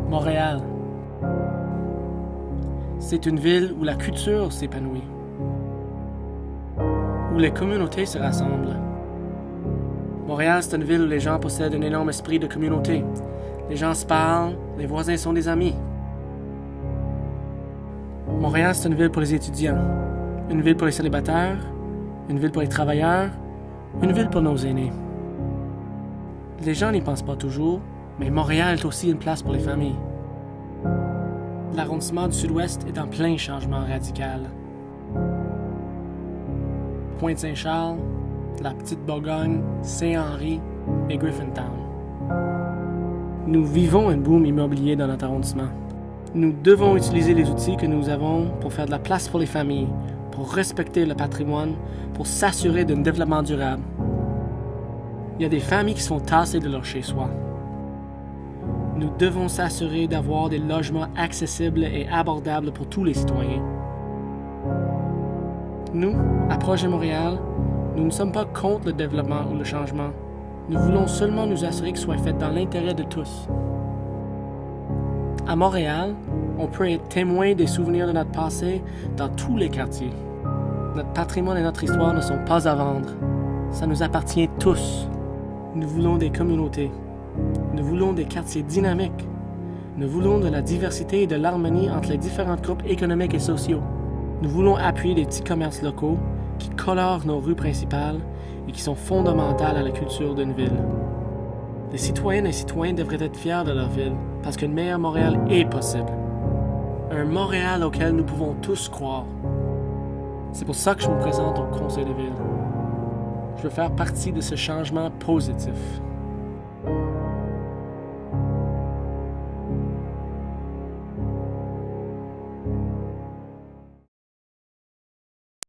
Montréal. C'est une ville où la culture s'épanouit, où les communautés se rassemblent. Montréal, c'est une ville où les gens possèdent un énorme esprit de communauté. Les gens se parlent, les voisins sont des amis. Montréal, c'est une ville pour les étudiants, une ville pour les célibataires, une ville pour les travailleurs, une ville pour nos aînés. Les gens n'y pensent pas toujours, mais Montréal est aussi une place pour les familles. L'arrondissement du Sud-Ouest est en plein changement radical. Pointe-Saint-Charles, la Petite-Bourgogne, Saint-Henri et Griffintown. Nous vivons un boom immobilier dans notre arrondissement. Nous devons utiliser les outils que nous avons pour faire de la place pour les familles, pour respecter le patrimoine, pour s'assurer d'un développement durable. Il y a des familles qui sont tassées de leur chez-soi. Nous devons s'assurer d'avoir des logements accessibles et abordables pour tous les citoyens. Nous, à Projet Montréal, nous ne sommes pas contre le développement ou le changement. Nous voulons seulement nous assurer qu'il soit fait dans l'intérêt de tous. À Montréal, on peut être témoin des souvenirs de notre passé dans tous les quartiers. Notre patrimoine et notre histoire ne sont pas à vendre. Ça nous appartient tous. Nous voulons des communautés. Nous voulons des quartiers dynamiques. Nous voulons de la diversité et de l'harmonie entre les différents groupes économiques et sociaux. Nous voulons appuyer les petits commerces locaux qui colorent nos rues principales et qui sont fondamentales à la culture d'une ville. Les citoyennes et citoyens devraient être fiers de leur ville parce qu'une meilleure Montréal est possible. Un Montréal auquel nous pouvons tous croire. C'est pour ça que je me présente au Conseil de ville. Je veux faire partie de ce changement positif.